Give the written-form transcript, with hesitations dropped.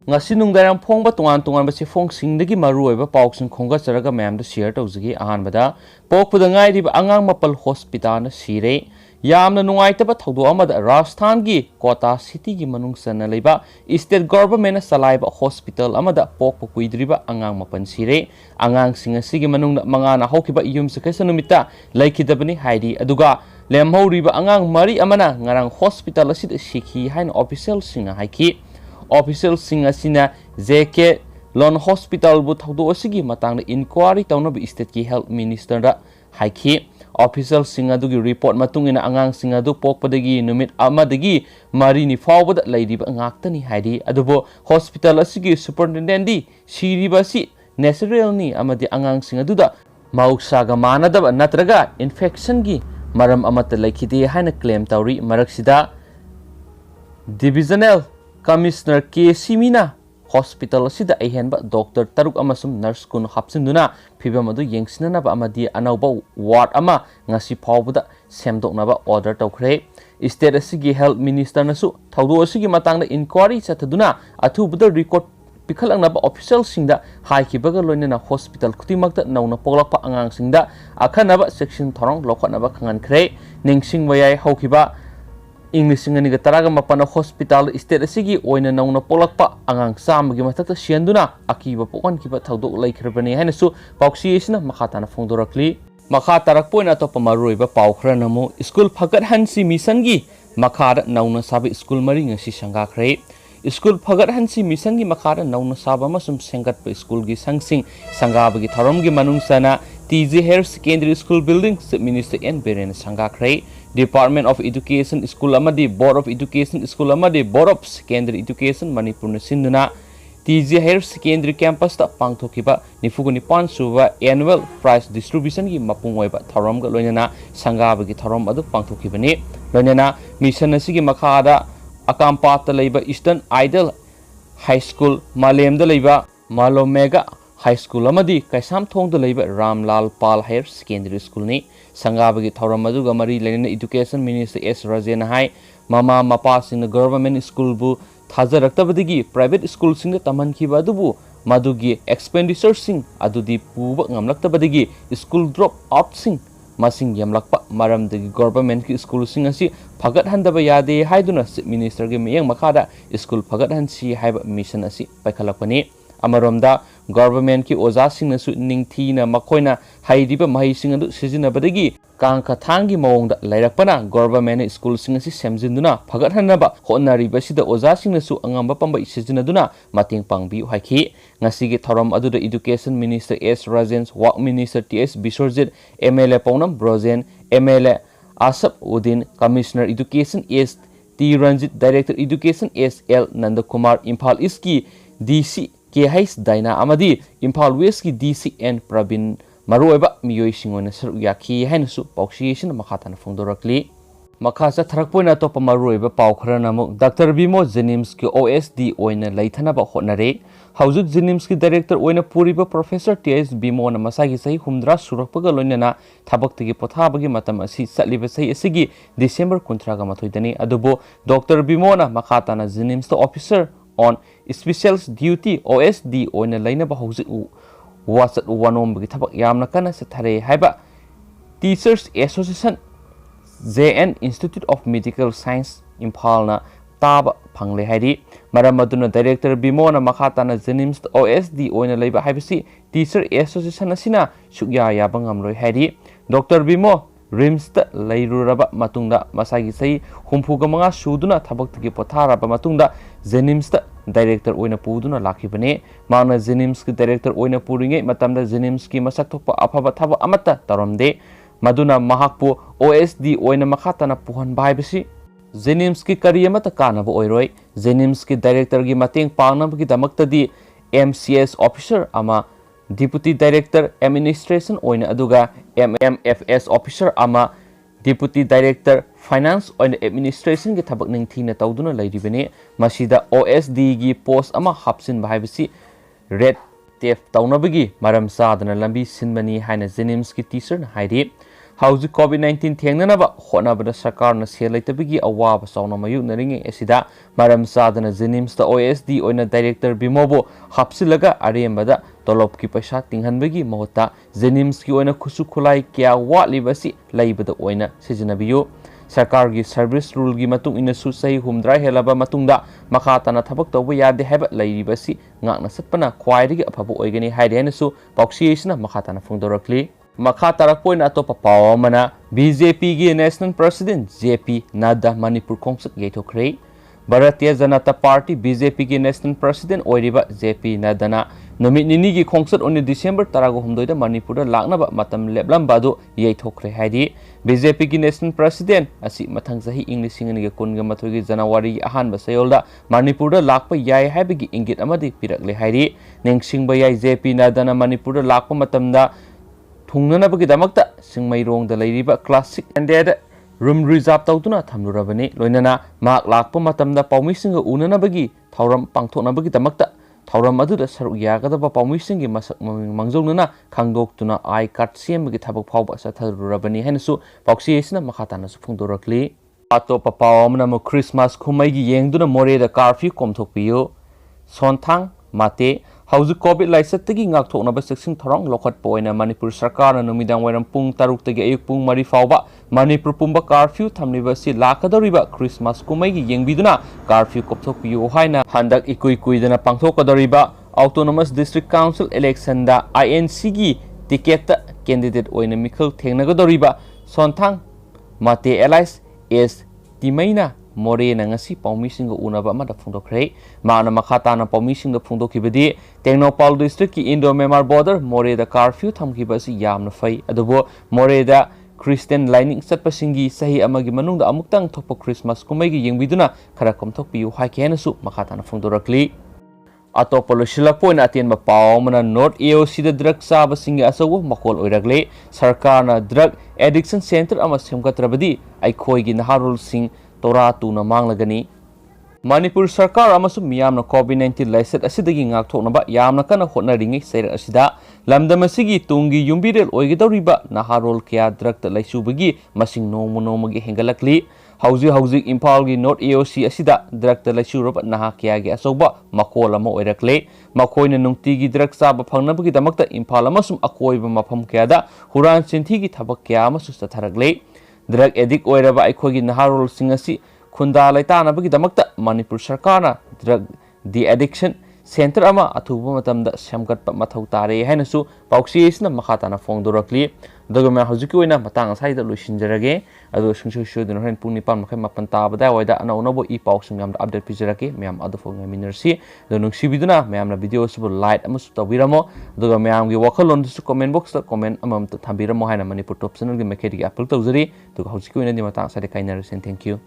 ngasi nungdaram phongba tongan tongan basi phongsingi maruoiba pausing khonga charaga mayam da share tawjigi ahanbada pokpuda ngai riba angang mapal hospital na sire yamna nungaitaba thawdo amada Rajasthan gi Kota city gi manung sana leiba state government na salaiba hospital amada pokpu kuidriba angang mapan sire angang singa sigi manung manga na hokiba yum sakesa numita laikidabani haidi aduga lemhoriba angang mari amana ngarang hospital asid sikhi hain official singa haiki official singa sina JK Lon Hospital bu thawdo asigi matang inquiry tawnab state ki health minister da haiki official singa du gi report matungina angang singa du pokpadagi numit amadagi mari ni fawbada leidiba ngaktani haidi adubo hospital asigi superintendent di siribasi natural ni amadi angang singa du da mausaga manadaba natraga infection gi maram amata laikhide haina claim tawri maraksida divisional Commissioner K. Simina Hospital sida ahenba Dr. Taruk amasum nurse kun hapsinduna phibam adu yengsinanaba amadi anauba ward ama ngasi phawbuda semdoknaba order tawkhre state asigi health minister nasu thawdo asigi matangda inquiry chathaduna athubuda record pikhalangnaba official singda haikibaga loinena hospital kutimakta nauna poglakpa angang singda akhanaba section thorong lokhatnaba khangankhre ningsingwayai haukiba English ngani ga taraga mapana hospital state asigi oina nauna polakpa angang samgi mathata sianduna akiba pokon kiba thawdo laikhrabani hainasu pauksiyesna makhatana phongdorakli makha tarak poina to pamaroiba paukhra namu school phagat hansi mission gi makhara nauna sabi school mari ngasi sanga khre school phagat hansi mission gi makhara nauna saba masum sengat pa school gi sangsing sangaba gi tharom gi manung sana TJ Higher Secondary School Building Minister N Beren sanga khre Department of Education School amadi Board of Education School amadi Board of Secondary Education Manipur na sinduna TJ Higher Secondary Campus ta pangthokiba nifuguni pansuba annual prize distribution gi mapung oiba tharom ga loinana sangaba gi tharom adu pangthokibani loinana mission asigi makhada akampata leiba Eastern Idol High School Malem da leiba Malomega High School amadi Kaisam Thong da leiba Ramlal Pal Higher Secondary School ni sangabagi thoram aduga mari lenena Education Minister S Rajen hai mama mapa sing government school bu thajaraktabadigi private school sing taman khiba adubu madugi expenditure sing adudi puba ngamlaktabadigi school drop out sing masing yamlakpa maram dagi government ki school sing asi phagat handaba yade haiduna minister gi meyang makhada school phagat hansi haiba mission asi paikhalakpani amaromda government ki oja sing na su ningthina makoina hairiba mahi sing adu sijinabadagi kangka thangi mawongda lairakpana government school sing asi semjinduna phagat hanaba honariba sida oja sing na su angamba pamba sijinaduna mating pangbi haiki ngasi gi thoram adu education minister S Rajen work minister TS Bisorjit MLA Paunam Brojen MLA Asap Udin commissioner education S T Ranjit director education S L Nandakumar Imphal East ki DC KH Daina amadi Imphal West ki DCN Pravin marueba miyoi singona saru yakhi hainasu pauksiyesina makhatana phongdorakli makha tharakpoina topa marueba paukhra namu Dr. Bimo Jenims ki OSD oina laithanaba honare haujuk Jenims ki director oina puriba Professor TS Bimo na masagi sahi humdra surakpaga loinana thabaktigi pothabagi matam asi satliba sahi asigi December 13 ga mathoidani adubo Dr. Bimo na makhatana Jenims to officer on special duty OSD oina lainaba haujik wasat wanom bagi thabak yamna kana sathare haiba Teachers Association JN Institute of Medical Science Imphal na taba phangle hairi maramaduna director Bimona makhatana Jenims OSD oina leiba haibasi Teacher Association asina sugya yabangam loi hairi Dr. Bimo Rims ta lairuraba matungda masagi sai humfuga manga suduna thabakti potharaba matungda Jenims ta director oina puduna lakhibane mana Jenims ki director oina puringe matamda Jenims ki masak thokpa afaba thaba amata taramde maduna mahakpu OSD oina makhatana puhan baibasi Jenims ki kariyamata kanaba oiroi Jenims ki director gi mateng pangnam ki damakta di MCS officer ama Deputy Director Administration oina aduga MMFS officer ama Deputy Director Finance oina Administration ki thabak ningthina tawduna lairibane masida OSD gi post ama hapsin baibasi red tape tawnabagi maram sadana lambi sinbani haina Jenims ki teacher na hairi हौजिक कोविड-19 थेंगननबा होनाबदा सरकारना cell लेतबगी अवाब साउना मायुनरिंगे एसिदा मरम सादना जेनिम्सदा OSD ओइना director बिमोबो हापसिलगा अरेमबदा तोलोब की पैसा तिंगहनबगी महत्ता जेनिम्स की ओइना खुसु खुलाई क्या वाटलिबसी लैबदा ओइना सिजनबियो सरकार की service rule की मतुंग इनसु सही हुमद्रा हेलाबा मतुंगदा मखा तना थबक तौबा यादे हैबा लैरिबसी ngakna satpana khwaidagi aphaba oigani haidhenasu pauksiyesna makha tana phungdorakli makha tarakpoina atopa pawamana BJP gi national president JP Nadda Manipur khongsak yaithokre Bharatiya Janata Party BJP gi national president oiriba JP Nadda na numit nini gi khongsat oni December 19 da Manipur da laknaba matam leblamba do yaithokre haidi BJP gi national president asi mathang sahi English singani gi kun ga mathoi gi January ahan ba sayolda Manipur da lakpa yai haibagi ingit amadi pirakle haidi nengsingba yai JP Nadda na Manipur da lakpa matamda thungnanabagi damakta singmairong da leiriba classic and room reserve tautuna thamlurabani loinana mak lakpa matamda paumisinga unanabagi thauram pangthonabagi damakta thauram aduda saruk yagadaba paumisingi masak mangjongnana khangdoktuna I card sembagi thabak phawba satharurabani henasu pauksiyesna makhatana su phungdorakli atopa pawamna mo Christmas khumaigi yengduna moreda curfew komthokpiyo sonthang mate hauju covid laisatagi ngakthoknaba seksing thorong lokhat poina Manipur sarkar na numidang wairam pung taruk tagi ayuk pung mari fawba Manipur pumba curfew thamliba si lakadoriba Christmas kumaigi yengbiduna curfew kopthokpiyo haina handak ikui kuidana pangthokadoriba autonomous district council election da INC gi ticket candidate oina mikhal thengnagadoriba sonthang mate allies is timaina more na ngasi paumising unaba amada phungdokre mana makhatana paumising da phungdokibadi Tengnopal district ki Indo Myanmar border more da curfew thamkibasi yamna fai adubo more da Christian lining satpasingi sahi amagi manungda amuktang thokpa Christmas kumaigi yengbiduna khara komthokpiu haikenasu makhatana phungdorakli atopolo silakpoin atenba pawmana North AOC da drug sabasingi asawo makol oiragle sarkarna drug addiction center ama semgatrabadi aikhoigi naharul sing tora tuna manglagani Manipur sarkar amasum miyamna COVID-19 laisat asidagi ngakthoknaba yamna kana hotnaringi sair asida lamdamasigi tungi yumbirel oigidoriba naharol kya drug ta laisubagi masing nomagi hengalakli hauji Imphal gi North AOC asida drug ta laisuroba naha kya gi asoba makol ama oirakle makoina nungti gi drug saba phangnabagi damakta Imphal amasum akoiba mafam kya da huran sinthi gi thabak kya amasu satharagle drug addict oiraba aikhogi naharol singasi khunda laitanabagi damakta Manipur sarkarna drug the addiction center ama athuba matamda semgatpa mathau tare hainasu pauksiyesna makhatana phongdorakli dogama hojiki oina matang saida luisinjarage adu sungsu dun horen pungni pam makhai mapan ta bada waida ana onobo i pauksung yam update pijarake myam adu phong minersi donung sibiduna myam na video subu light amusu tawiramo doga myam gi wakhalon su comment box ta comment amam ta thambiramo haina Manipur top channel gi mekhedi upload tawjari doga hojiki oina di matang saida kainarisen thank you